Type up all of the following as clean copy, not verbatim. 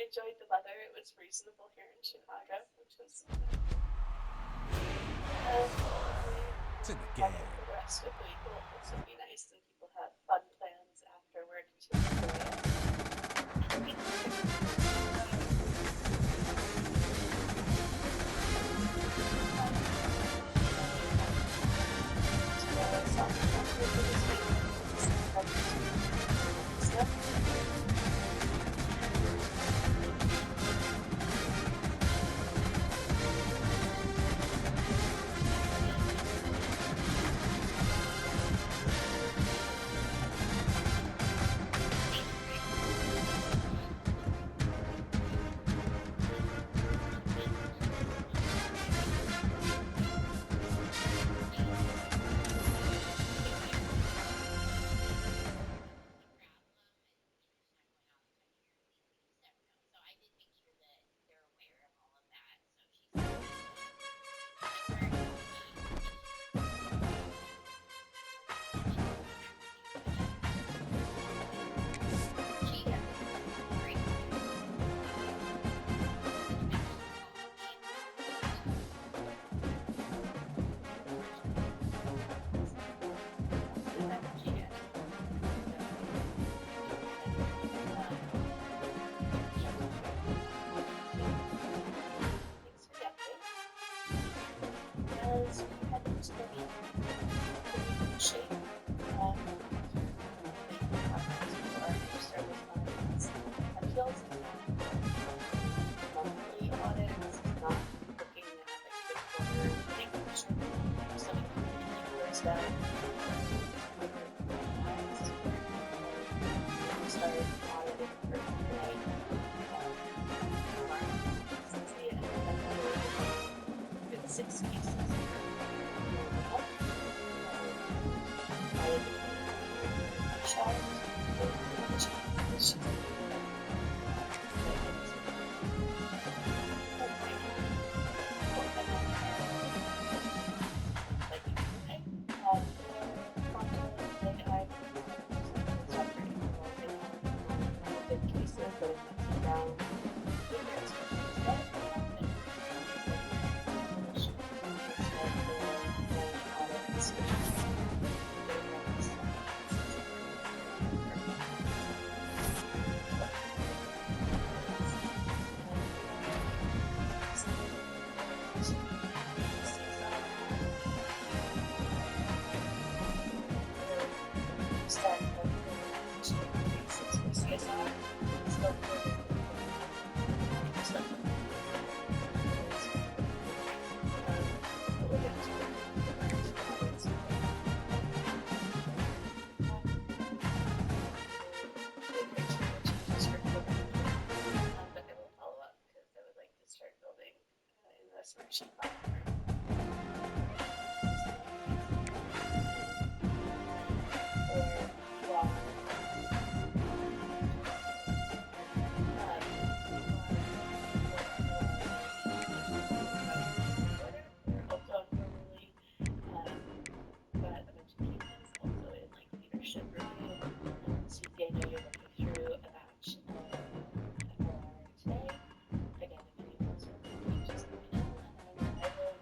enjoyed the weather. It was reasonable here in Chicago, which was hopefully It's in the weather game. for the rest of the week will also be nice and people have fun plans after work to enjoy it. As we head into the week, pretty good shape. Our service lines, appeals monthly audits, not looking at a quick quarter, making sure some numbers that started auditing for today. Since the end of good 6 cases. But I will follow up because I would like to start building in the spreadsheet platform. Leadership review. Susie, I know you're looking through a batch of FOR today. Again, if any of those are just let me know, and I will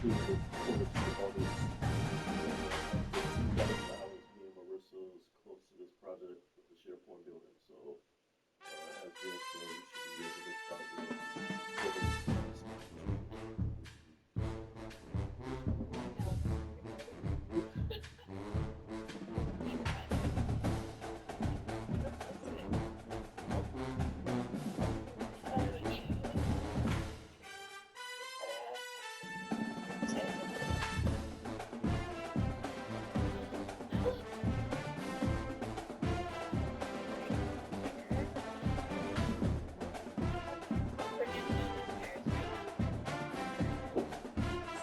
being able to overcome all this. Now is me and Marissa is close to this project with the SharePoint building. So as Jill said, we should be able to start with building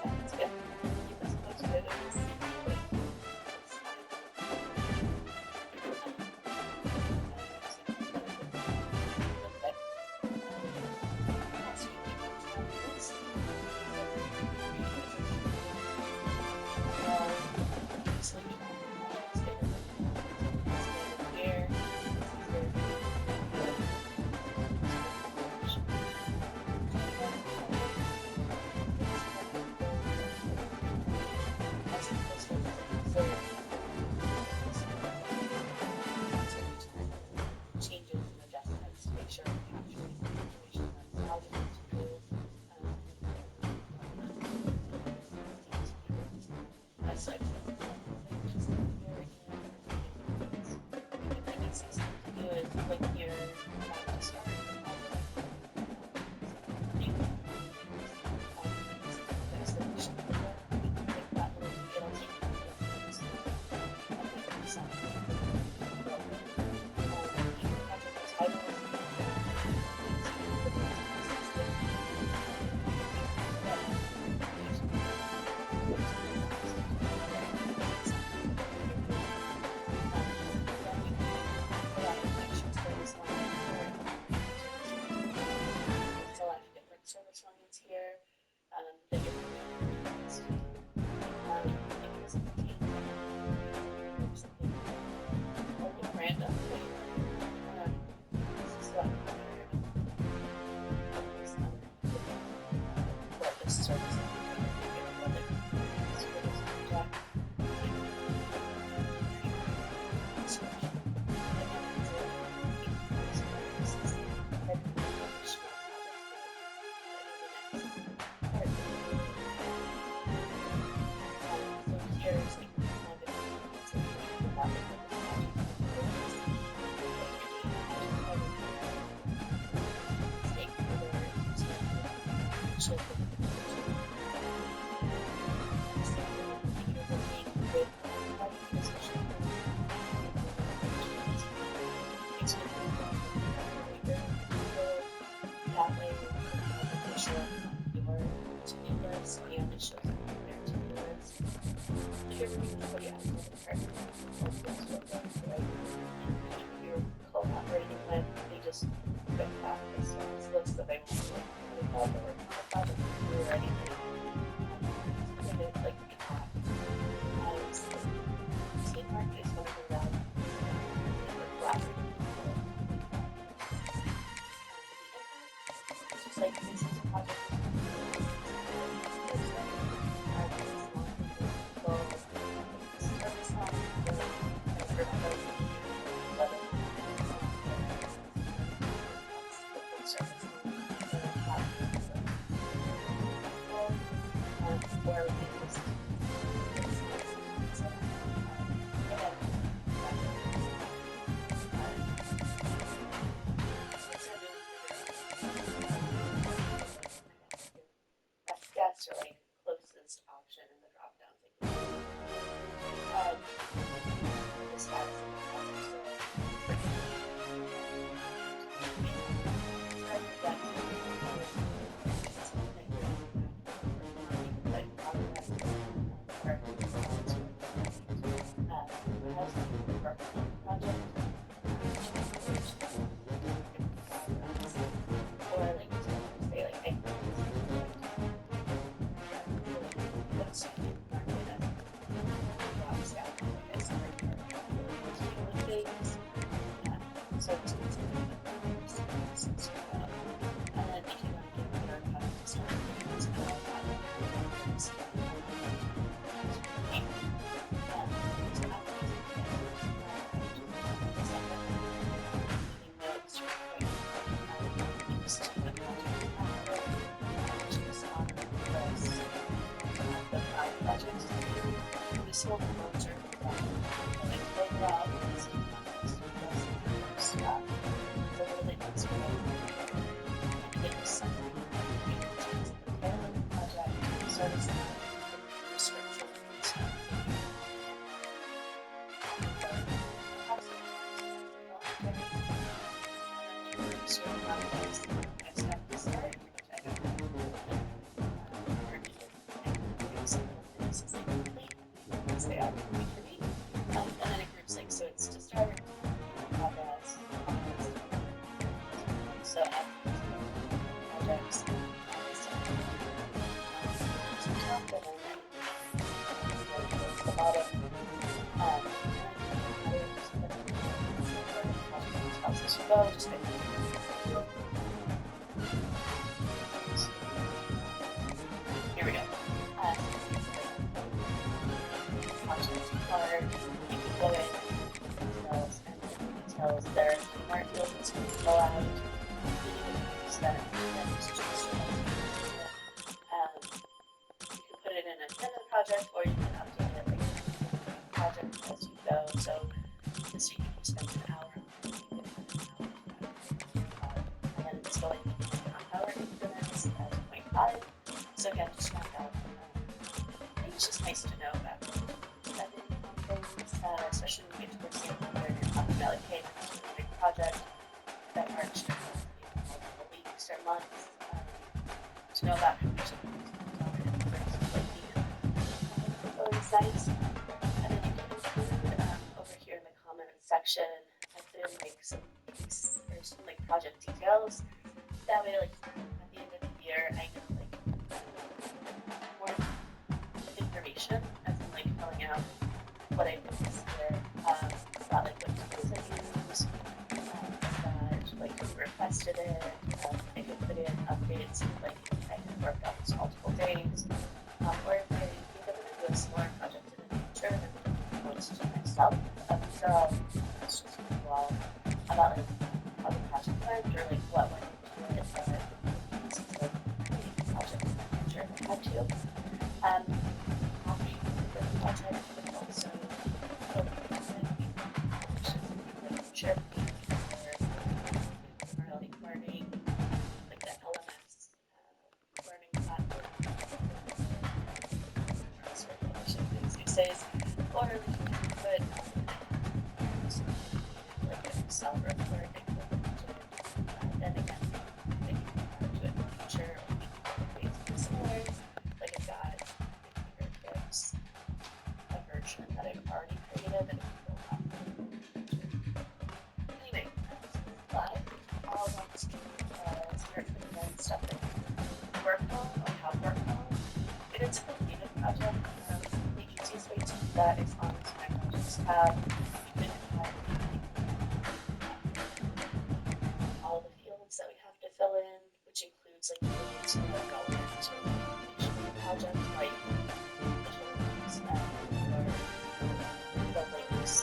Sounds good. Keep us posted and see what changes and adjustments to make sure we're capturing the information that's valuable to you. Aside from just here and the easiest thing to do is click here to start the project. There's the mission folder. You can click that little, it'll take you to the next something. Select different service lines here. The different ones. Something a little random. This is what this service collaborating with, they just go back this list that they want to all the work on the project we're ready to like teamwork is one of the values for collaborating it's just like this is a project where we just personal goals are like overall it's stuff. So really that's what I think summary of the project service description. And then it groups like so it's to start progress. So projects the bottom so go just here we go. Content card, you can go in details and details there are fields to fill out. You can use that you can put it in a project or you can update it like project as you go. So this week you spend an hour and then it's going hour increments as 0.5. So again, just find out. I think it's just nice to know about that things, especially when we get towards the end where you're talking about like, hey, this is a big project that marched multiple weeks or months. To know about how much always nice. And then you can include over here in the comments section, I put in like some like project details. That way, like at the end of the year, I know like more information as in like filling out what I did this year, about like what tools I use, that like who requested it. I could put in updates like I had worked on this multiple days, or if I think I'm gonna do a smaller project in the future, then I'm going to do myself. So it's just well about like how the project went or like what went into it, but it's like creating a project in the future if I had to. Copy the project, but also share or like learning, like the LMS learning platform, things these days, or we can put like a Excel report then again, they can do it in the future or basically similar, like a guide, fingertips, a version that I've already created that it will have. Anyway, but all want to start putting in stuff that you work on or have worked on. If it's a completed project, the easiest way to do that is on my projects tab. You can have all the fields that we have to fill in, which includes like fields that are relevant to the project, like the tools or the links.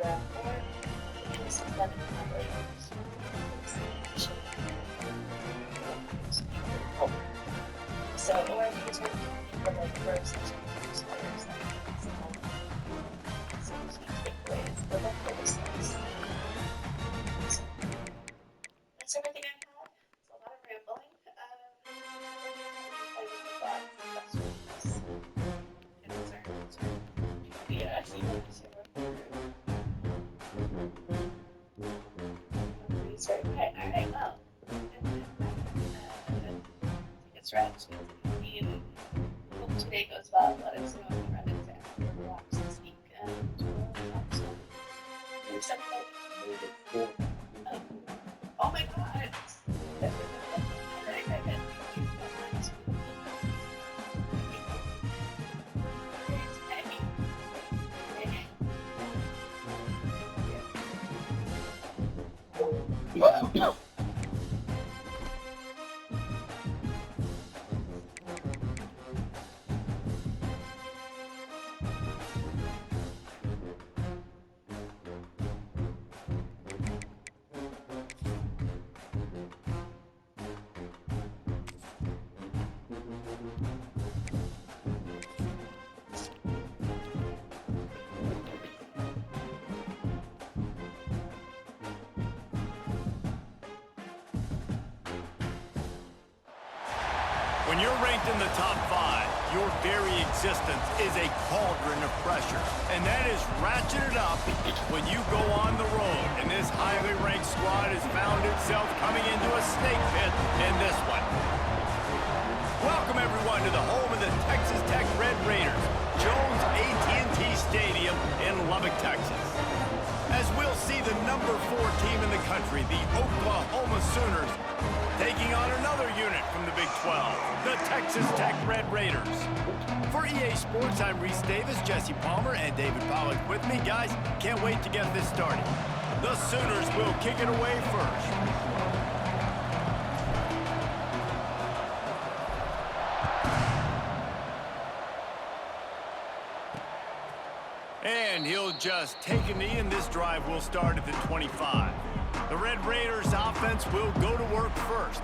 or use 11 numbers. So, or if you turn for like first players, some key takeaways, but of course, that's everything I had. It's a lot of rambling. Yeah, I see what okay, alright, well. It's wrapped. Hope today goes well. Let us know if you run into any blocks this week. And we'll talk soon. There's something. Oh my god! When you're ranked in the top 5, your very existence is a cauldron of pressure. And that is ratcheted up when you go on the road. And this highly ranked squad has found itself coming into a snake pit in this one. Welcome everyone to the home of the Texas Tech Red Raiders, Jones AT&T Stadium in Lubbock, Texas. As we'll see the number 4 team in the country, the Oklahoma Sooners, taking on another unit from the Big 12, the Texas Tech Red Raiders. For EA Sports, I'm Reese Davis, Jesse Palmer, and David Pollack with me. Guys, can't wait to get this started. The Sooners will kick it away first. And he'll just take a knee, and this drive will start at the 25. The Red Raiders offense will go to work first.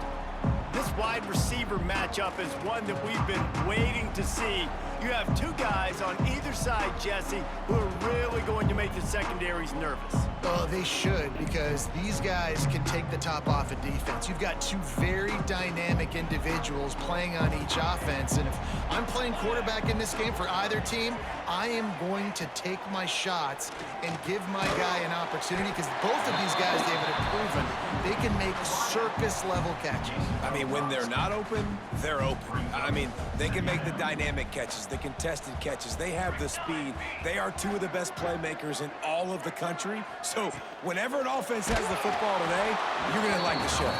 This wide receiver matchup is one that we've been waiting to see. You have 2 guys on either side, Jesse, who are really going to make the secondaries nervous. Well, they should, because these guys can take the top off of defense. You've got 2 very dynamic individuals playing on each offense, and if I'm playing quarterback in this game for either team, I am going to take my shots and give my guy an opportunity, because both of these guys, David, have proven they can make circus-level catches. I mean, when they're not open, they're open. I mean, they can make the dynamic catches, the contested catches. They have the speed. They are 2 of the best playmakers in all of the country. So whenever an offense has the football today, you're going to like the show.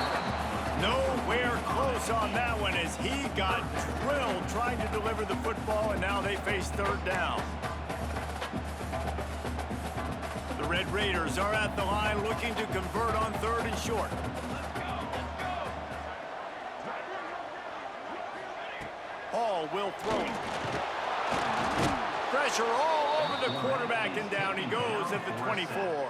Nowhere close on that one as he got drilled trying to deliver the football, and now they face 3rd down. The Red Raiders are at the line looking to convert on 3rd and short. Hall will throw it. Pressure all over the quarterback, and down he goes at the 24.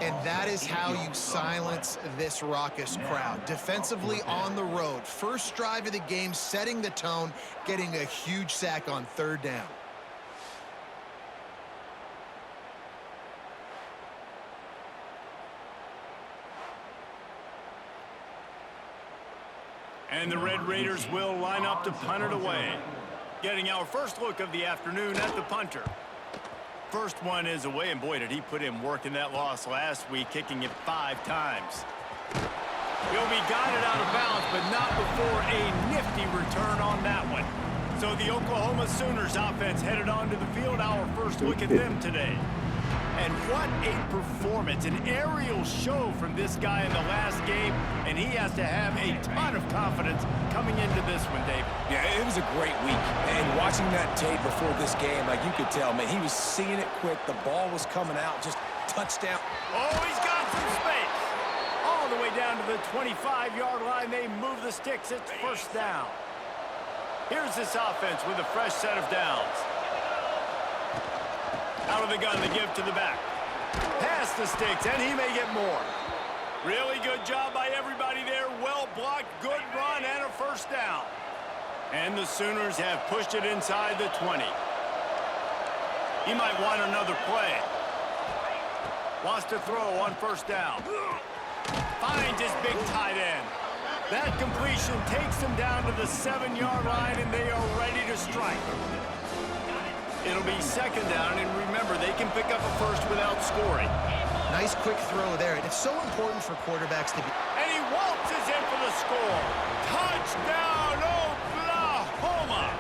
And that is how you silence this raucous crowd. Defensively on the road. First drive of the game, setting the tone, getting a huge sack on 3rd down. And the Red Raiders will line up to punt it away. Getting our first look of the afternoon at the punter. First one is away, and boy, did he put in work in that loss last week, kicking it 5 times. He'll be guided out of bounds, but not before a nifty return on that one. So the Oklahoma Sooners offense headed onto the field. Our first look at them today. And what a performance, an aerial show from this guy in the last game, and he has to have a ton of confidence coming into this one, David. Yeah, it was a great week. And watching that tape before this game, like you could tell, man, he was seeing it quick. The ball was coming out, just touchdown. Oh, he's got some space. All the way down to the 25-yard line. They move the sticks. It's 1st down. Here's this offense with a fresh set of downs. Out of the gun, they give to the back. past the sticks, and he may get more. Really good job by everybody there. Well blocked, good run, and a first down. And the Sooners have pushed it inside the 20. He might want another play. Wants to throw on first down. Finds his big tight end. That completion takes them down to the 7-yard line, and they are ready to strike. It'll be second down, and remember, they can pick up a first without scoring. Nice quick throw there. And it's so important for quarterbacks to be... And he waltzes in for the score. Touchdown, Oklahoma!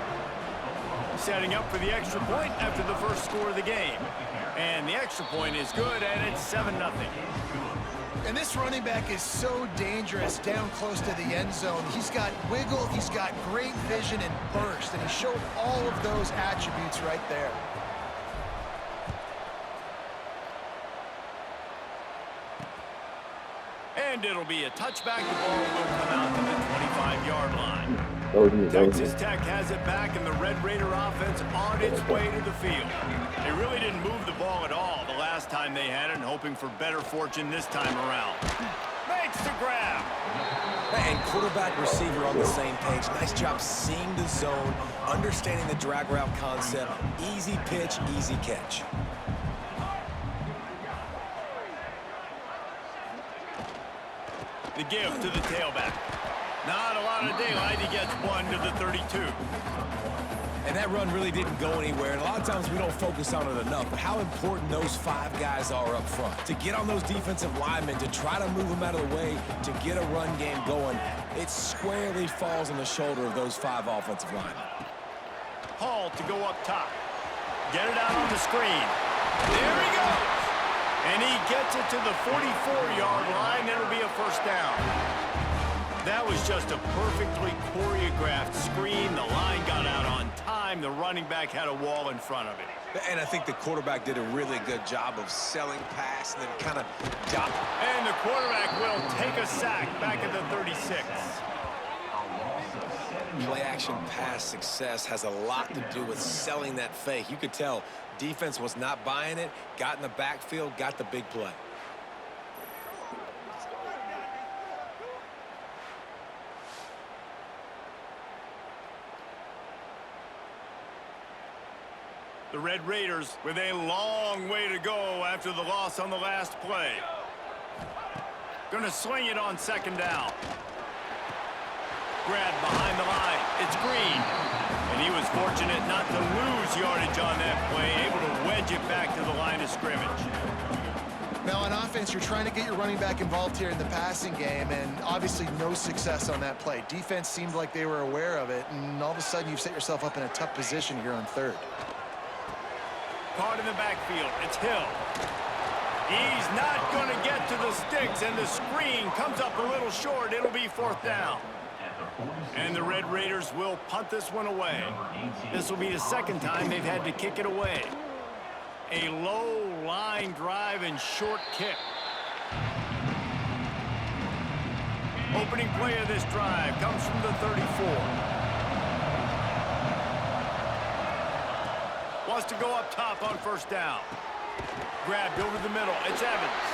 Setting up for the extra point after the first score of the game. And the extra point is good, and it's 7-0. And this running back is so dangerous down close to the end zone. He's got wiggle, he's got great vision and burst, and he showed all of those attributes right there. And it'll be a touchback. The ball will come out to the 25-yard line. Texas Tech has it back, and the Red Raider offense on its way to the field. They really didn't move the ball at all the last time they had it, and hoping for better fortune this time around. Makes the grab. And quarterback receiver on the same page. Nice job seeing the zone, understanding the drag route concept. Easy pitch, easy catch. The give to the tailback. Not a lot of daylight. He gets one to the 32. And that run really didn't go anywhere. And a lot of times we don't focus on it enough. But how important those 5 guys are up front. To get on those defensive linemen, to try to move them out of the way, to get a run game going, it squarely falls on the shoulder of those 5 offensive linemen. Hall to go up top. Get it out on the screen. There he goes. And he gets it to the 44-yard line. It'll be a first down. That was just a perfectly choreographed screen. The line got out on time. The running back had a wall in front of it. And I think the quarterback did a really good job of selling pass and then kind of... And the quarterback will take a sack back at the 36. Play-action pass success has a lot to do with selling that fake. You could tell defense was not buying it, got in the backfield, got the big play. The Red Raiders with a long way to go after the loss on the last play. Gonna swing it on second down. Grab behind the line. It's Green. And he was fortunate not to lose yardage on that play, able to wedge it back to the line of scrimmage. Now, on offense, you're trying to get your running back involved here in the passing game, and obviously no success on that play. Defense seemed like they were aware of it, and all of a sudden you've set yourself up in a tough position here on third. Caught in the backfield. It's Hill. He's not going to get to the sticks, and the screen comes up a little short. It'll be fourth down. And the Red Raiders will punt this one away. This will be the second time they've had to kick it away. A low line drive and short kick. Opening play of this drive comes from the 34. Wants to go up top on first down. Grabbed over the middle. It's Evans.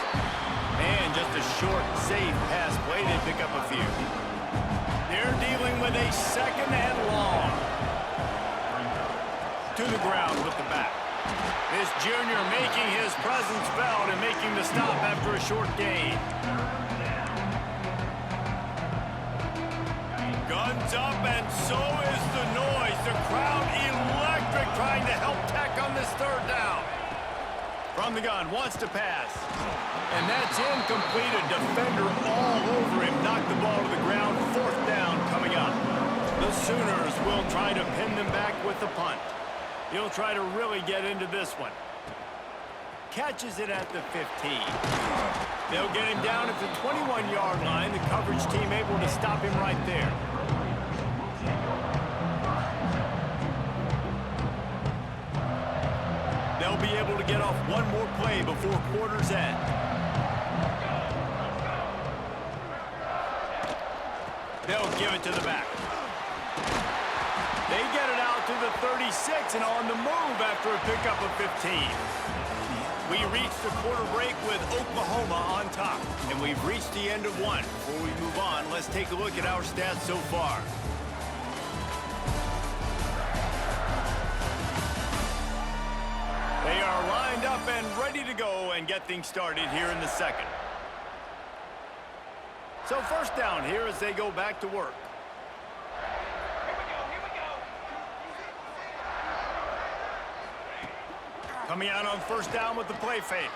And just a short, safe pass play. They pick up a few. They're dealing with a second and long. To the ground with the back. This junior making his presence felt and making the stop after a short gain. Guns up, and so is the noise. The crowd electric, trying to help Tech on this third down. From the gun, wants to pass. And that's incomplete. A defender all over him. Knocked the ball to the ground. Fourth down coming up. The Sooners will try to pin them back with the punt. He'll try to really get into this one. Catches it at the 15. They'll get him down at the 21-yard line. The coverage team able to stop him right there. They'll be able to get off one more play before quarter's end. They'll give it to the back. They get it out to the 36 and on the move after a pickup of 15. We reached the quarter break with Oklahoma on top, and we've reached the end of one. Before we move on, let's take a look at our stats so far. They are lined up and ready to go and get things started here in the second. So first down here as they go back to work. Coming out on first down with the play fake.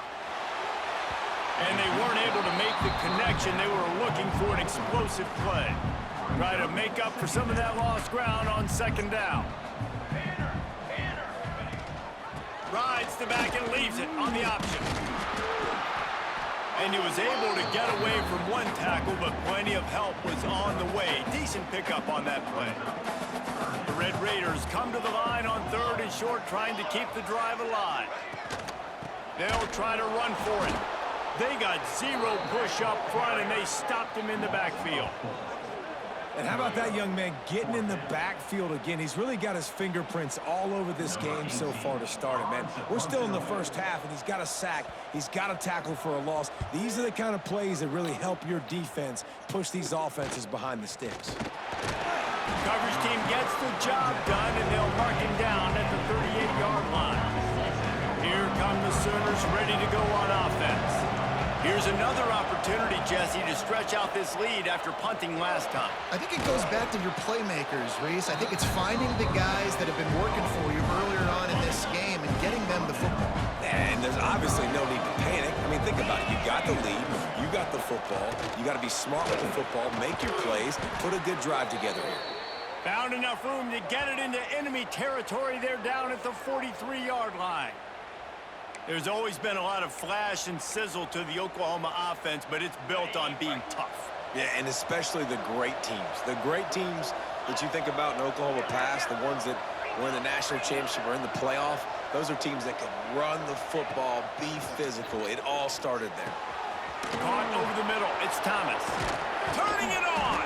And they weren't able to make the connection. They were looking for an explosive play. Try to make up for some of that lost ground on second down. Rides the back and leaves it on the option. And he was able to get away from one tackle, but plenty of help was on the way. Decent pickup on that play. The Red Raiders come to the line on third and short, trying to keep the drive alive. They'll try to run for it. They got zero push up front, and they stopped him in the backfield. And how about that young man getting in the backfield again? He's really got his fingerprints all over this game so far to start it, man. We're still in the first half, and he's got a sack. He's got a tackle for a loss. These are the kind of plays that really help your defense push these offenses behind the sticks. Coverage team gets the job done, and they'll mark him down at the 38-yard line. Here come the Sooners ready to go on offense. Here's another opportunity, Jesse, to stretch out this lead after punting last time. I think it goes back to your playmakers, Reese. I think it's finding the guys that have been working for you earlier on in this game and getting them the football. And there's obviously no need to panic. I mean, think about it. You got the lead. You got the football. You got to be smart with the football. Make your plays. Put a good drive together here. Found enough room to get it into enemy territory. They're down at the 43-yard line. There's always been a lot of flash and sizzle to the Oklahoma offense, but it's built on being tough. Yeah, and especially the great teams. The great teams that you think about in Oklahoma past, the ones that were in the national championship or in the playoff, those are teams that can run the football, be physical. It all started there. Caught over the middle. It's Thomas. Turning it on.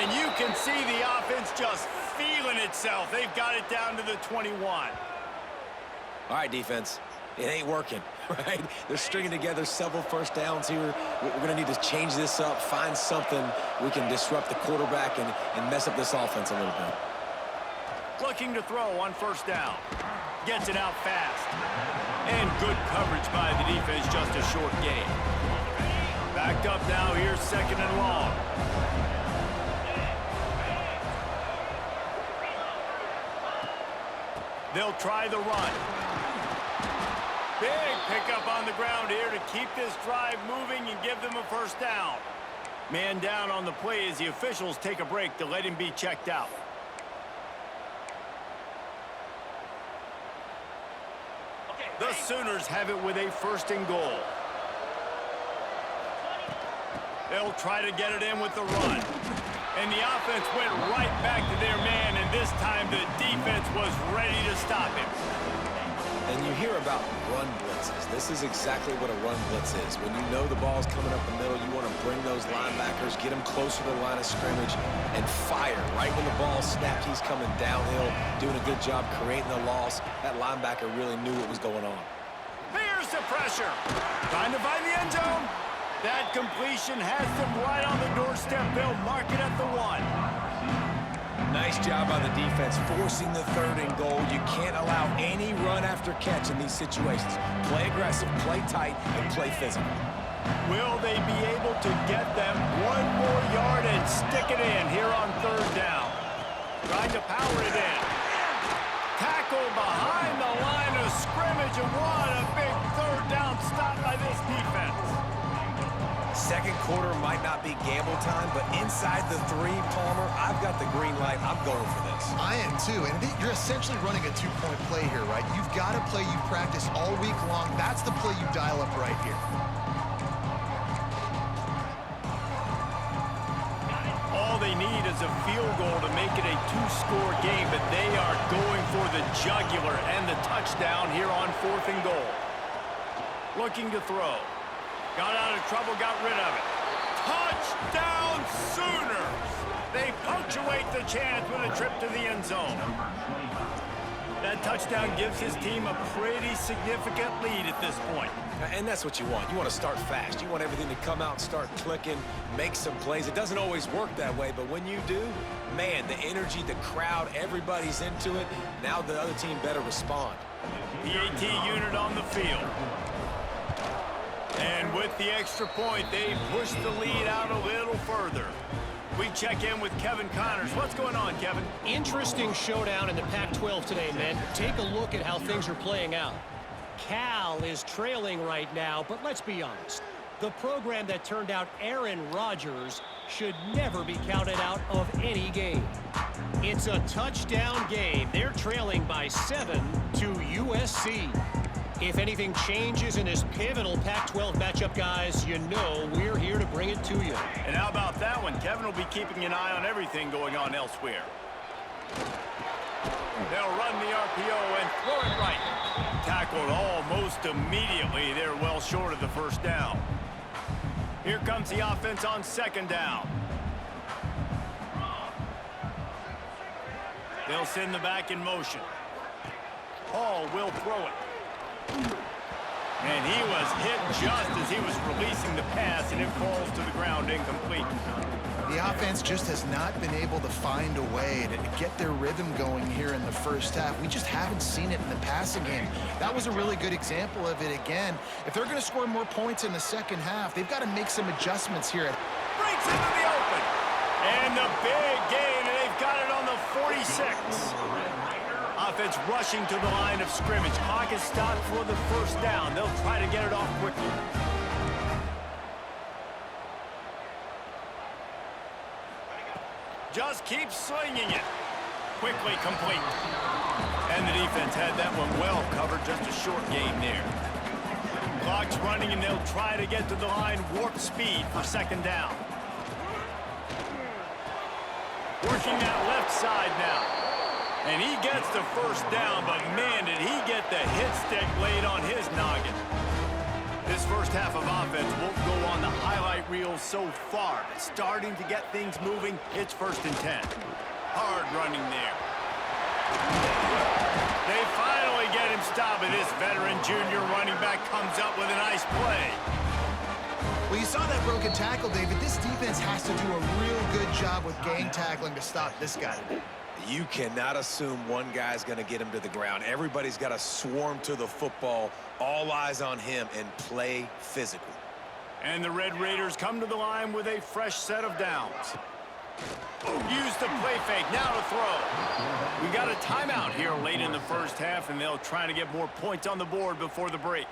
And you can see the offense just feeling itself. They've got it down to the 21. All right, defense. It ain't working, right? They're stringing together several first downs here. We're going to need to change this up, find something we can disrupt the quarterback and mess up this offense a little bit. Looking to throw on first down. Gets it out fast. And good coverage by the defense, just a short gain. Backed up now, here's second and long. They'll try the run. Big pickup on the ground here to keep this drive moving and give them a first down. Man down on the play as the officials take a break to let him be checked out. The Sooners have it with a first and goal. They'll try to get it in with the run. And the offense went right back to their man, and this time the defense was ready to stop him. And you hear about run blitzes. This is exactly what a run blitz is. When you know the ball's coming up the middle, you want to bring those linebackers, get them closer to the line of scrimmage, and fire. Right when the ball snapped, he's coming downhill, doing a good job creating the loss. That linebacker really knew what was going on. Here's the pressure. Trying to find the end zone. That completion has them right on the doorstep. They'll mark it at the 1. Nice job by the defense, forcing the third and goal. You can't allow any run after catch in these situations. Play aggressive, play tight, and play physical. Will they be able to get them one more yard and stick it in here on third down? Trying to power it in. Tackle behind the line of scrimmage, and what a big third down stop by this defense. Second quarter might not be gamble time, but inside the 3, Palmer, I've got the green light. I'm going for this. I am too, and you're essentially running a 2-point play here, right? You've got a play you practice all week long. That's the play you dial up right here. All they need is a field goal to make it a 2-score game, but they are going for the jugular and the touchdown here on 4th and goal. Looking to throw. Got out of trouble, got rid of it. Touchdown Sooners! They punctuate the chance with a trip to the end zone. That touchdown gives his team a pretty significant lead at this point. And that's what you want. You want to start fast. You want everything to come out and start clicking, make some plays. It doesn't always work that way, but when you do, man, the energy, the crowd, everybody's into it. Now the other team better respond. PAT unit on the field. And with the extra point, they push the lead out a little further. We check in with Kevin Connors. What's going on, Kevin? Interesting showdown in the Pac-12 today, man. Take a look at how things are playing out. Cal is trailing right now, but let's be honest. The program that turned out Aaron Rodgers should never be counted out of any game. It's a touchdown game. They're trailing by 7 to USC. If anything changes in this pivotal Pac-12 matchup, guys, you know we're here to bring it to you. And how about that one? Kevin will be keeping an eye on everything going on elsewhere. They'll run the RPO and throw it right. Tackled almost immediately. They're well short of the first down. Here comes the offense on second down. They'll send the back in motion. Hall will throw it. And he was hit just as he was releasing the pass, and it falls to the ground incomplete. The offense just has not been able to find a way to get their rhythm going here in the first half. We just haven't seen it in the passing game. That was a really good example of it again. If they're going to score more points in the second half, they've got to make some adjustments here. Breaks into the open. And the big gain, and they've got it on the 46. Offense rushing to the line of scrimmage. Clock is stopped for the first down. They'll try to get it off quickly. Just keep slinging it. Quickly complete. And the defense had that one well covered. Just a short game there. Clock's running, and they'll try to get to the line. Warp speed for second down. Working that left side now. And he gets the first down, but man, did he get the hit stick laid on his noggin. This first half of offense won't go on the highlight reel so far, but starting to get things moving. It's 1st and 10. Hard running there. They finally get him stopped, and this veteran junior running back comes up with a nice play. Well, you saw that broken tackle, David. This defense has to do a real good job with gang tackling to stop this guy. You cannot assume one guy's going to get him to the ground. Everybody's got to swarm to the football, all eyes on him, and play physical. And the Red Raiders come to the line with a fresh set of downs. Use the play fake, now to throw. We got a timeout here late in the first half, and they'll try to get more points on the board before the break.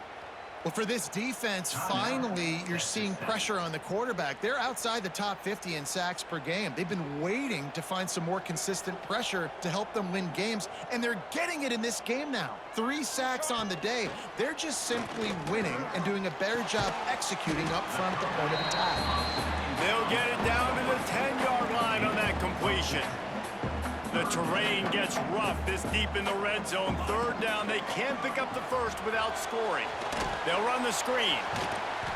Well, for this defense, finally, you're seeing pressure on the quarterback. They're outside the top 50 in sacks per game. They've been waiting to find some more consistent pressure to help them win games, and they're getting it in this game now. 3 sacks on the day. They're just simply winning and doing a better job executing up front at the point of attack. They'll get it down to the 10-yard line on that completion. The terrain gets rough this deep in the red zone. 3rd down, they can't pick up the first without scoring. They'll run the screen.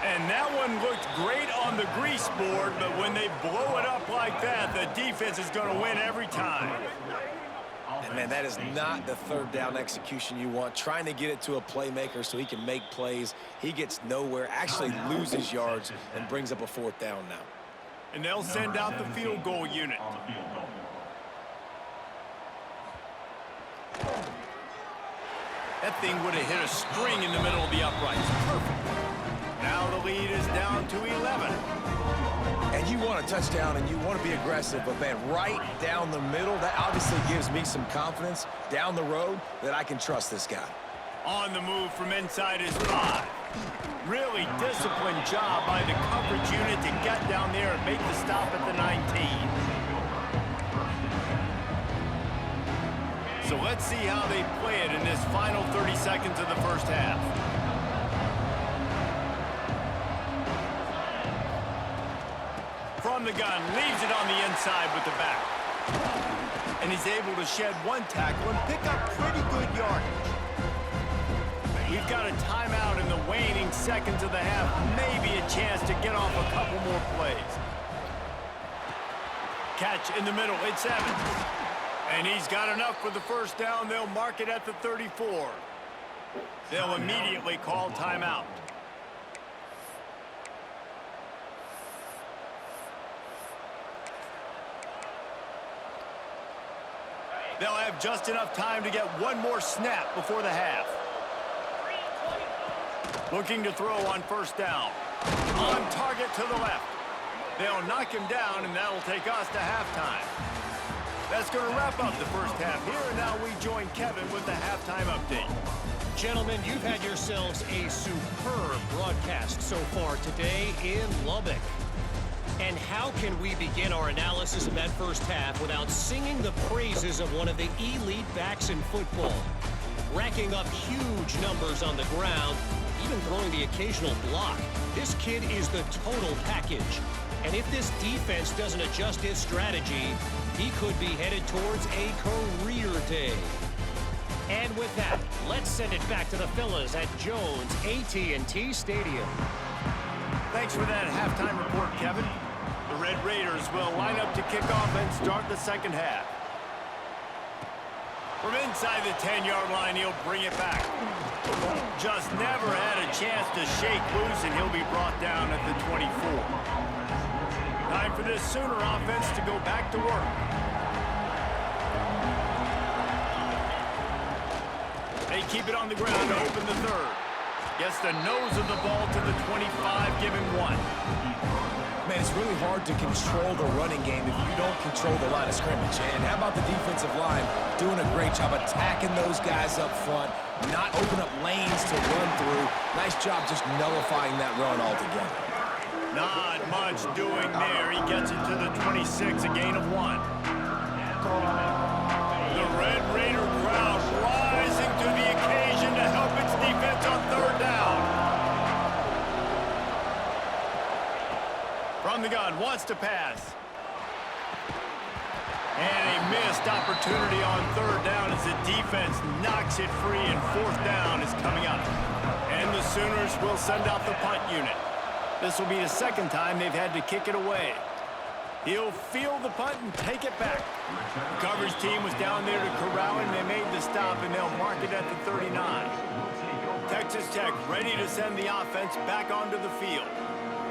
And that one looked great on the grease board, but when they blow it up like that, the defense is going to win every time. And man, that is not the 3rd down execution you want. Trying to get it to a playmaker so he can make plays. He gets nowhere, actually loses yards, and brings up a 4th down now. And they'll send out the field goal unit. That thing would have hit a string in the middle of the uprights. Perfect. Now the lead is down to 11. And you want a touchdown and you want to be aggressive, but man, right down the middle, that obviously gives me some confidence down the road that I can trust this guy. On the move from inside is 5. Really disciplined job by the coverage unit to get down there and make the stop at the 19. So let's see how they play it in this final 30 seconds of the first half. From the gun, leaves it on the inside with the back. And he's able to shed 1 tackle and pick up pretty good yardage. We've got a timeout in the waning seconds of the half. Maybe a chance to get off a couple more plays. Catch in the middle, it's Evans. And he's got enough for the first down. They'll mark it at the 34. They'll immediately call timeout. They'll have just enough time to get one more snap before the half. Looking to throw on first down. On target to the left. They'll knock him down, and that'll take us to halftime. That's going to wrap up the first half here, and now we join Kevin with the halftime update. Gentlemen, you've had yourselves a superb broadcast so far today in Lubbock. And how can we begin our analysis of that first half without singing the praises of one of the elite backs in football? Racking up huge numbers on the ground, even throwing the occasional block. This kid is the total package. And if this defense doesn't adjust its strategy, he could be headed towards a career day. And with that, let's send it back to the fellas at Jones AT&T Stadium. Thanks for that halftime report, Kevin. The Red Raiders will line up to kick off and start the second half. From inside the 10-yard line, he'll bring it back. Just never had a chance to shake loose, and he'll be brought down at the 24. Time for this Sooner offense to go back to work. They keep it on the ground to open the third. Gets the nose of the ball to the 25, give him one. Man, it's really hard to control the running game if you don't control the line of scrimmage. And how about the defensive line doing a great job attacking those guys up front, not open up lanes to run through. Nice job just nullifying that run altogether. Not much doing there. He gets it to the 26, a gain of one. The Red Raider crowd rising to the occasion to help its defense on third down. From the gun, wants to pass. And a missed opportunity on third down as the defense knocks it free, and fourth down is coming up. And the Sooners will send out the punt unit. This will be the second time they've had to kick it away. He'll field the punt and take it back. The coverage team was down there to corral him. They made the stop, and they'll mark it at the 39. Texas Tech ready to send the offense back onto the field.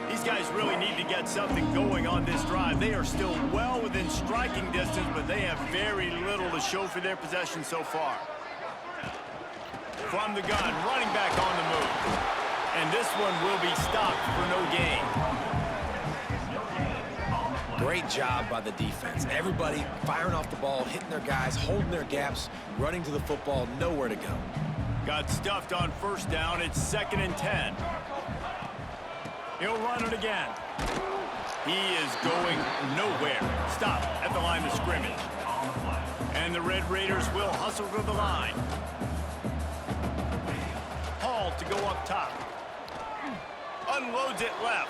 These guys really need to get something going on this drive. They are still well within striking distance, but they have very little to show for their possession so far. From the gun, running back on the move. And this one will be stopped for no gain. Great job by the defense. Everybody firing off the ball, hitting their guys, holding their gaps, running to the football, nowhere to go. Got stuffed on first down. It's 2nd and 10. He'll run it again. He is going nowhere. Stop at the line of scrimmage. And the Red Raiders will hustle to the line. Hall to go up top. Unloads it left.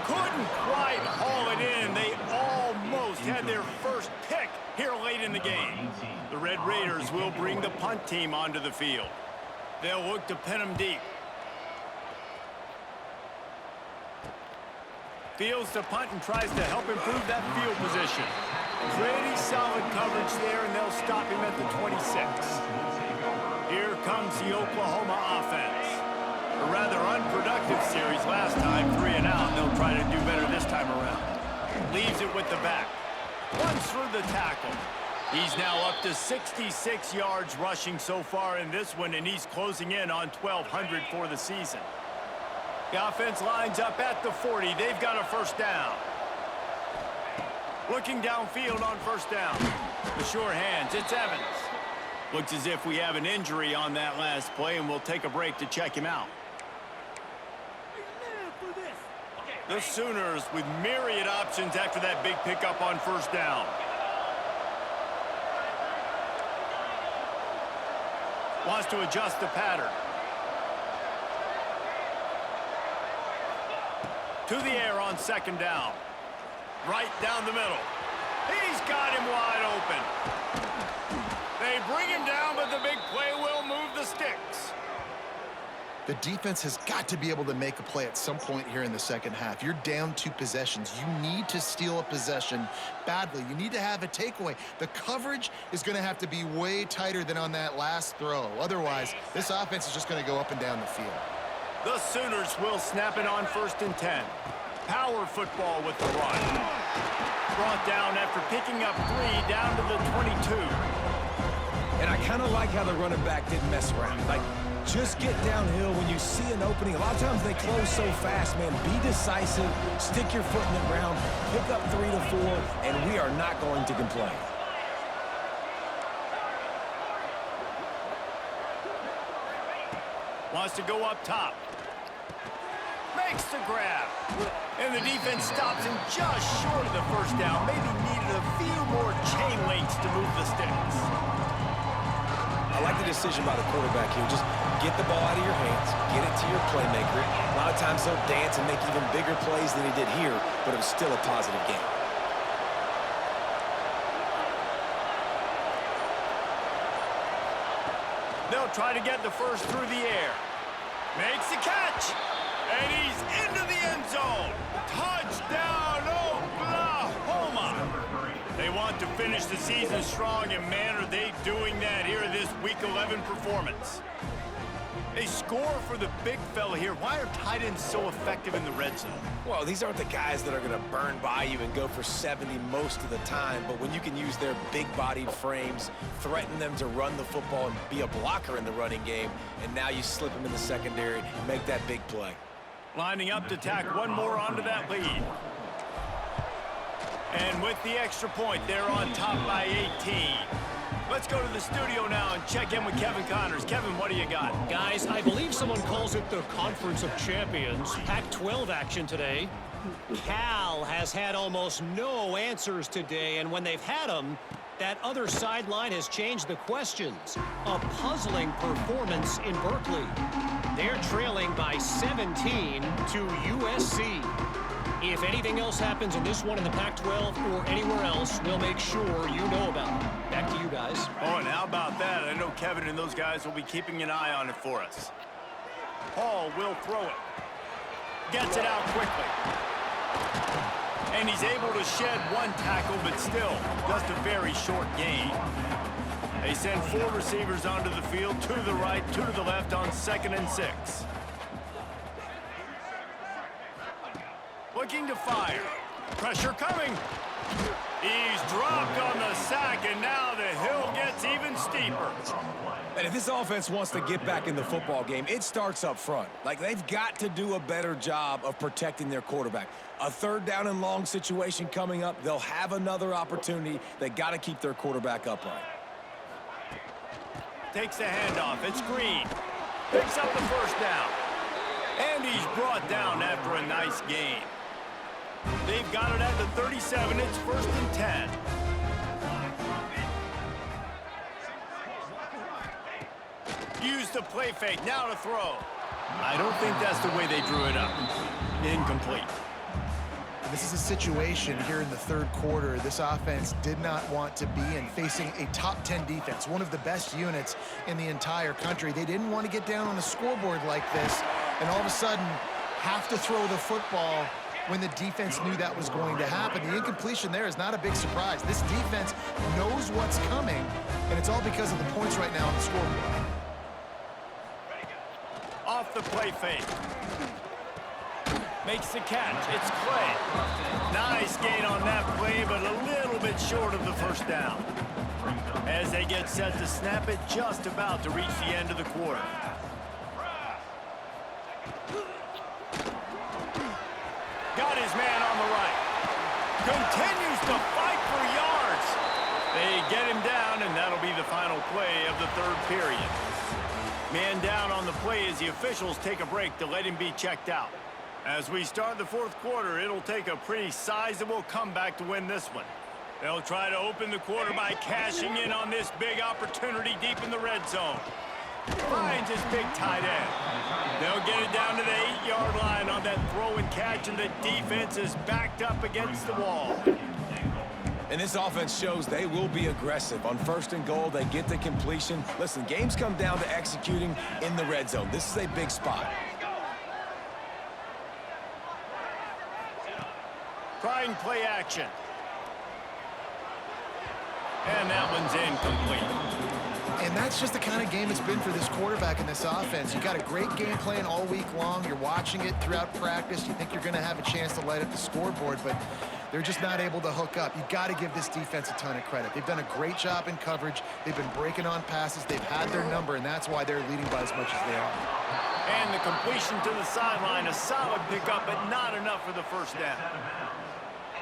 Couldn't quite haul it in. They almost had their first pick here late in the game. The Red Raiders will bring the punt team onto the field. They'll look to pin them deep. Fields to punt and tries to help improve that field position. Pretty solid coverage there, and they'll stop him at the 26. Here comes the Oklahoma offense. A rather unproductive series last time, 3 and out, and they'll try to do better this time around. Leaves it with the back. Runs through the tackle. He's now up to 66 yards rushing so far in this one, and he's closing in on 1,200 for the season. The offense lines up at the 40. They've got a first down. Looking downfield on first down. The sure hands, it's Evans. Looks as if we have an injury on that last play, and we'll take a break to check him out. The Sooners with myriad options after that big pickup on first down. Wants to adjust the pattern. To the air on second down. Right down the middle. He's got him wide open. They bring him down, but the big play will move the sticks. The defense has got to be able to make a play at some point here in the second half. You're down 2 possessions. You need to steal a possession badly. You need to have a takeaway. The coverage is going to have to be way tighter than on that last throw. Otherwise, this offense is just going to go up and down the field. The Sooners will snap it on 1st and 10. Power football with the run. Brought down after picking up 3 down to the 22. And I kind of like how the running back didn't mess around. Like, just get downhill when you see an opening. A lot of times they close so fast, man. Be decisive, stick your foot in the ground, pick up 3 to 4, and we are not going to complain. Wants to go up top. Makes the grab. And the defense stops him just short of the first down. Maybe needed a few more chain links to move the sticks. I like the decision by the quarterback here. Just get the ball out of your hands, get it to your playmaker. A lot of times he'll dance and make even bigger plays than he did here, but it was still a positive game. They'll try to get the first through the air. Makes the catch. And he's into the end zone. Touchdown, Oklahoma. They want to finish the season strong, and man, are they doing that here in this Week 11 performance. They score for the big fella here. Why are tight ends so effective in the red zone? Well, these aren't the guys that are going to burn by you and go for 70 most of the time, but when you can use their big-bodied frames, threaten them to run the football and be a blocker in the running game, and now you slip them in the secondary, make that big play. Lining up to tack one more onto that lead. And with the extra point, they're on top by 18. Let's go to the studio now and check in with Kevin Connors. Kevin, what do you got? Guys, I believe someone calls it the Conference of Champions. Pac-12 action today. Cal has had almost no answers today, and when they've had them, that other sideline has changed the questions. A puzzling performance in Berkeley. They're trailing by 17 to USC. If anything else happens in this one in the Pac-12 or anywhere else, we'll make sure you know about it. Back to you guys. Oh, and how about that? I know Kevin and those guys will be keeping an eye on it for us. Hall will throw it. Gets it out quickly. And he's able to shed one tackle, but still just a very short gain. They send 4 receivers onto the field, 2 to the right, 2 to the left on 2nd and 6. Looking to fire. Pressure coming. He's dropped on the sack, and now the hill gets even steeper. And if this offense wants to get back in the football game, it starts up front. Like, they've got to do a better job of protecting their quarterback. A 3rd down and long situation coming up. They'll have another opportunity. They got to keep their quarterback upright. Takes the handoff. It's Green. Picks up the first down. And he's brought down after a nice gain. They've got it at the 37. It's 1st and 10. Use the play fake. Now to throw. I don't think that's the way they drew it up. Incomplete. This is a situation here in the 3rd quarter this offense did not want to be in, facing a top 10 defense, one of the best units in the entire country. They didn't want to get down on the scoreboard like this and all of a sudden have to throw the football when the defense knew that was going to happen. The incompletion there is not a big surprise. This defense knows what's coming, and it's all because of the points right now on the scoreboard. Off the play fake. Makes the catch. It's Clay. Nice gain on that play, but a little bit short of the first down. As they get set to snap it, just about to reach the end of the quarter. Got his man on the right. Continues to fight for yards. They get him down, and that'll be the final play of the 3rd period. Man down on the play as the officials take a break to let him be checked out. As we start the 4th quarter, it'll take a pretty sizable comeback to win this one. They'll try to open the quarter by cashing in on this big opportunity deep in the red zone. Finds his big tight end. They'll get it down to the 8-yard line on that throw and catch, and the defense is backed up against the wall. And this offense shows they will be aggressive. On 1st and goal, they get the completion. Listen, games come down to executing in the red zone. This is a big spot. Trying play action. And that one's incomplete. And that's just the kind of game it's been for this quarterback in this offense. You got a great game plan all week long. You're watching it throughout practice. You think you're going to have a chance to light up the scoreboard, but they're just not able to hook up. You got to give this defense a ton of credit. They've done a great job in coverage. They've been breaking on passes. They've had their number, and that's why they're leading by as much as they are. And the completion to the sideline, a solid pickup, but not enough for the first down.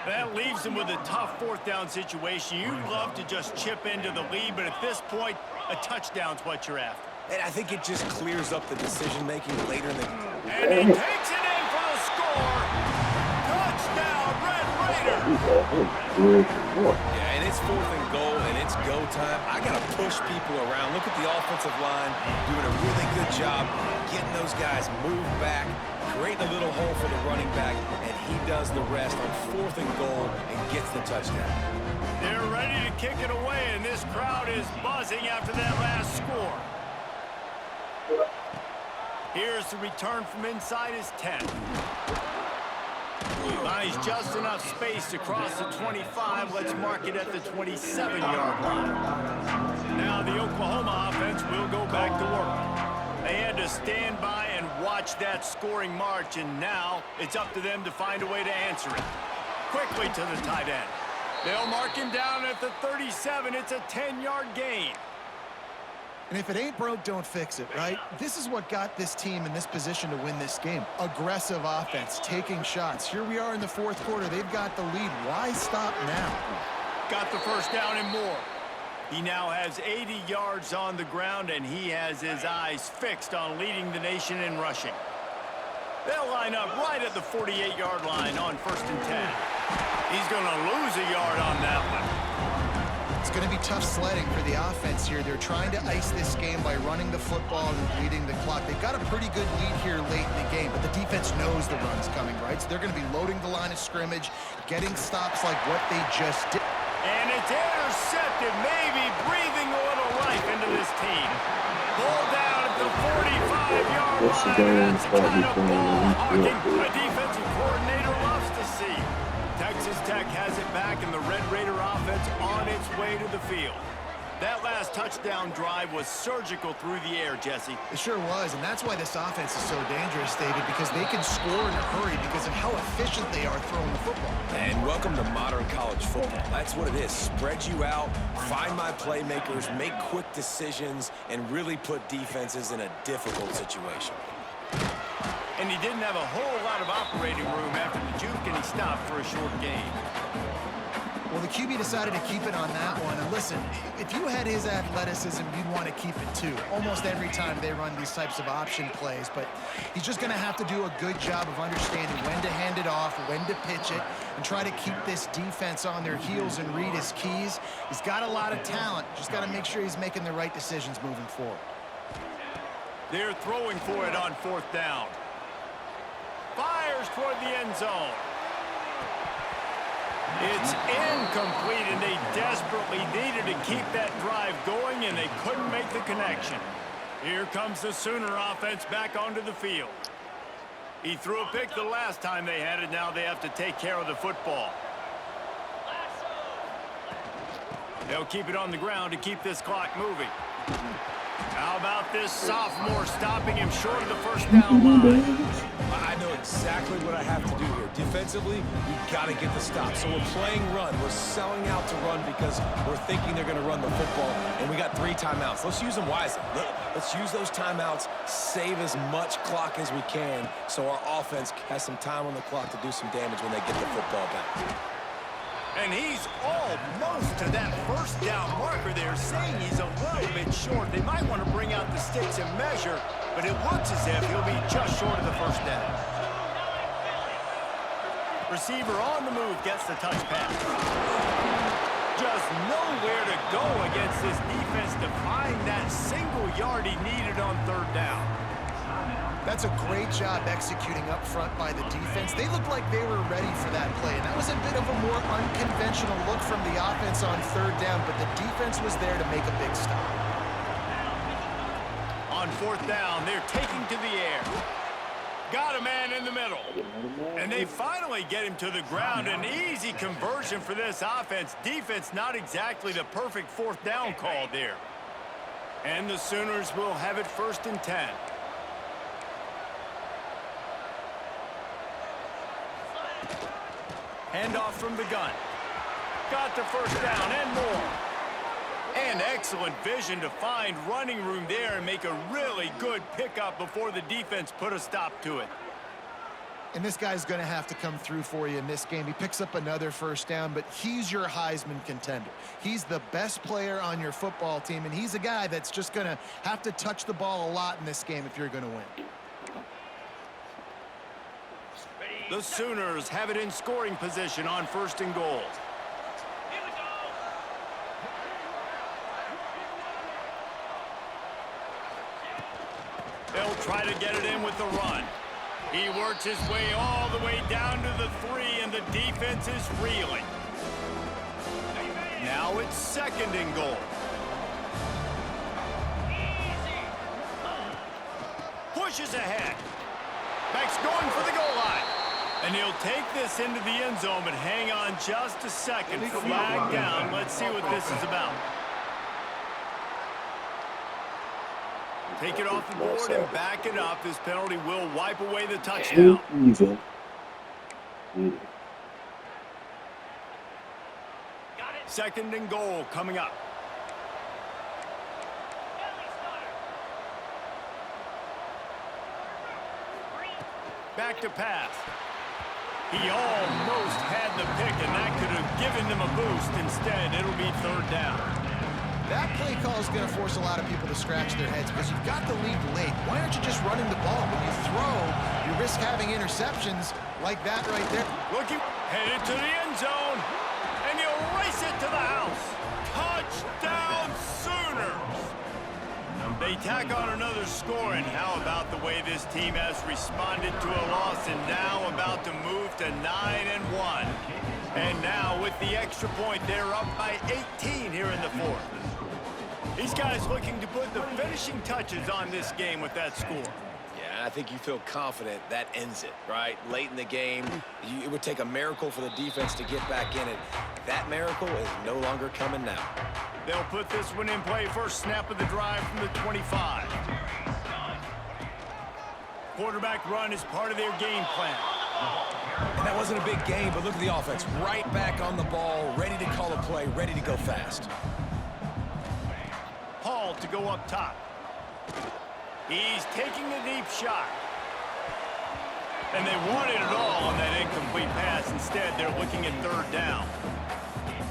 That leaves them with a tough 4th down situation. You'd love to just chip into the lead, but at this point, a touchdown's what you're after. And I think it just clears up the decision-making later in the... And he takes it in for the score. Touchdown, Red Raiders. Yeah, and it's 4th and goal, and it's go time. I got to push people around. Look at the offensive line doing a really good job getting those guys moved back, creating a little hole for the running back, and he does the rest on 4th and goal and gets the touchdown. They're ready to kick it away, and this crowd is buzzing after that last score. Here's the return from inside his 10. Buys just enough space to cross the 25. Let's mark it at the 27-yard line. Now the Oklahoma offense will go back to work. They had to stand by and watch that scoring march, and now it's up to them to find a way to answer it. Quickly to the tight end. They'll mark him down at the 37. It's a 10-yard gain. And if it ain't broke, don't fix it, right? This is what got this team in this position to win this game. Aggressive offense, taking shots. Here we are in the 4th quarter. They've got the lead. Why stop now? Got the first down and more. He now has 80 yards on the ground, and he has his eyes fixed on leading the nation in rushing. They'll line up right at the 48-yard line on 1st and 10. He's going to lose a yard on that one. It's going to be tough sledding for the offense here. They're trying to ice this game by running the football and leading the clock. They've got a pretty good lead here late in the game, but the defense knows the run's coming, right? So they're going to be loading the line of scrimmage, getting stops like what they just did. And it's intercepted, maybe breathing a little life into this team. Pulled down at the 45-yard line. That's the kind of ball hawking a defensive coordinator loves to see. Texas Tech has it back, and the Red Raider offense on its way to the field. That last touchdown drive was surgical through the air, Jesse. It sure was, and that's why this offense is so dangerous, David, because they can score in a hurry because of how efficient they are throwing the football. And welcome to modern college football. That's what it is. Spread you out, find my playmakers, make quick decisions, and really put defenses in a difficult situation. And he didn't have a whole lot of operating room after the juke, and he stopped for a short gain. Well, the QB decided to keep it on that one. And listen, if you had his athleticism, you'd want to keep it too. Almost every time they run these types of option plays. But he's just going to have to do a good job of understanding when to hand it off, when to pitch it, and try to keep this defense on their heels and read his keys. He's got a lot of talent. Just got to make sure he's making the right decisions moving forward. They're throwing for it on 4th down. Fires toward the end zone. It's incomplete, and they desperately needed to keep that drive going, and they couldn't make the connection. Here comes the Sooner offense back onto the field. He threw a pick the last time they had it. Now they have to take care of the football. They'll keep it on the ground to keep this clock moving. How about this sophomore stopping him short of the first down line? I know exactly what I have to do here. Defensively, we got to get the stop. So we're playing run. We're selling out to run because we're thinking they're going to run the football, and we got 3 timeouts. Let's use them wisely. Let's use those timeouts, save as much clock as we can so our offense has some time on the clock to do some damage when they get the football back. And he's almost to that first down marker there, saying he's a little bit short. They might want to bring out the sticks and measure, but it looks as if he'll be just short of the first down. Receiver on the move gets the touch pass. Just nowhere to go against this defense to find that single yard he needed on 3rd down. That's a great job executing up front by the defense. They looked like they were ready for that play, and that was a bit of a more unconventional look from the offense on third down, but the defense was there to make a big stop. On fourth down, they're taking to the air. Got a man in the middle. And they finally get him to the ground. An easy conversion for this offense. Defense not exactly the perfect fourth down call there. And the Sooners will have it 1st and 10. Handoff from the gun. Got the first down and more. And excellent vision to find running room there and make a really good pickup before the defense put a stop to it. And this guy's going to have to come through for you in this game. He picks up another first down, but he's your Heisman contender. He's the best player on your football team, and he's a guy that's just going to have to touch the ball a lot in this game if you're going to win. The Sooners have it in scoring position on 1st and goal. They'll try to get it in with the run. He works his way all the way down to the 3, and the defense is reeling. Now it's 2nd and goal. Pushes ahead. Max going for the goal line. And he'll take this into the end zone, but hang on just a second. Flag down. Let's see what this is about. Take it off the board and back it up. This penalty will wipe away the touchdown. Second and goal coming up. Back to pass. He almost had the pick, and that could have given them a boost. Instead, it'll be 3rd down. That play call is going to force a lot of people to scratch their heads because you've got the lead late. Why aren't you just running the ball? When you throw, you risk having interceptions like that right there. Looking, headed to the end zone, and he'll race it to the house. Touchdown, Sooners! They tack on another score, and how about the way this team has responded to a loss and now about to move to 9-1. And now with the extra point, they're up by 18 here in the 4th. These guys looking to put the finishing touches on this game with that score. Yeah, I think you feel confident that ends it, right? Late in the game, it would take a miracle for the defense to get back in it. That miracle is no longer coming now. They'll put this one in play. First snap of the drive from the 25. Quarterback run is part of their game plan. And that wasn't a big game, but look at the offense. Right back on the ball, ready to call a play, ready to go fast. Hall to go up top. He's taking a deep shot. And they wanted it all on that incomplete pass. Instead, they're looking at 3rd down.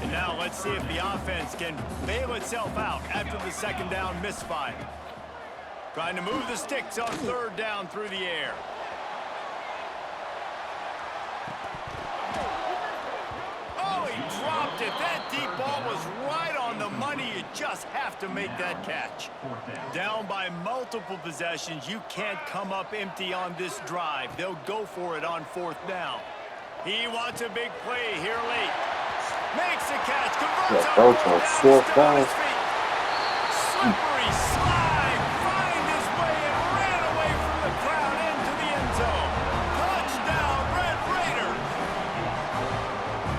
And now let's see if the offense can bail itself out after the 2nd down misfire. Trying to move the sticks on 3rd down through the air. Oh, he dropped it. That deep ball was right on the money. You just have to make that catch. Down by multiple possessions. You can't come up empty on this drive. They'll go for it on 4th down. He wants a big play here late. Makes the catch, converts on 4th down, his feet. Slippery slide, find his way and ran away from the crowd into the end zone. Touchdown, Red Raiders.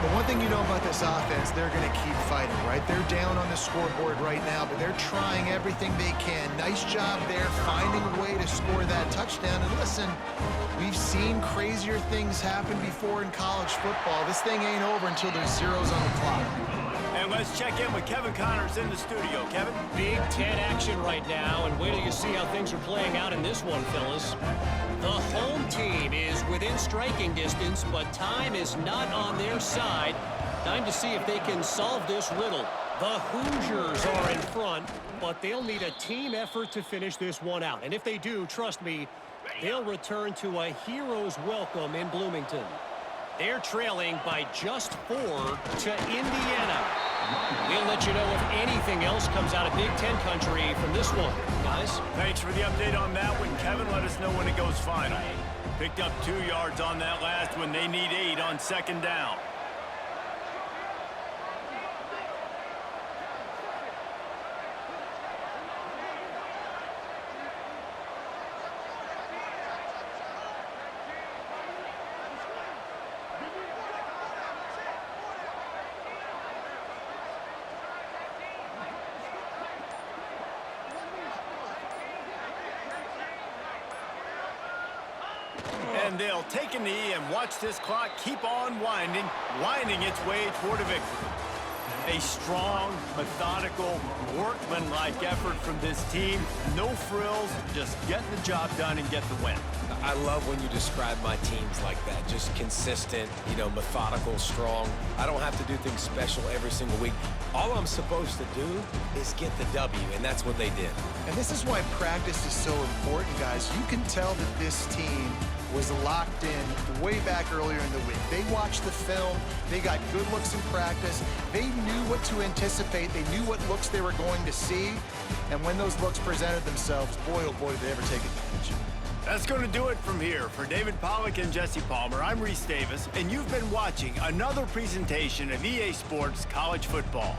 The one thing you know about this offense, they're going to keep fighting, right? They're down on the scoreboard right now, but they're trying everything they can. Nice job there, finding a way to score that touchdown. And listen, we've seen crazier things happen before in college football. This thing ain't over until there's zeros on the clock. And let's check in with Kevin Connors in the studio. Kevin? Big Ten action right now, and wait till you see how things are playing out in this one, fellas. The home team is within striking distance, but time is not on their side. Time to see if they can solve this riddle. The Hoosiers are in front, but they'll need a team effort to finish this one out. And if they do, trust me, they'll return to a hero's welcome in Bloomington. They're trailing by just 4 to Indiana. We'll let you know if anything else comes out of Big Ten country from this one, guys. Thanks for the update on that one, Kevin. Let us know when it goes final. Picked up 2 yards on that last one. They need 8 on second down. And they'll take a knee and watch this clock keep on winding its way toward a victory. A strong, methodical, workmanlike effort from this team. No frills, just getting the job done and get the win. I love when you describe my teams like that. Just consistent, methodical, strong. I don't have to do things special every single week. All I'm supposed to do is get the W, and that's what they did. And this is why practice is so important, guys. You can tell that this team was locked in way back earlier in the week. They watched the film. They got good looks in practice. They knew what to anticipate. They knew what looks they were going to see. And when those looks presented themselves, boy, oh boy, did they ever take advantage. That's going to do it from here. For David Pollack and Jesse Palmer, I'm Reese Davis, and you've been watching another presentation of EA Sports College Football.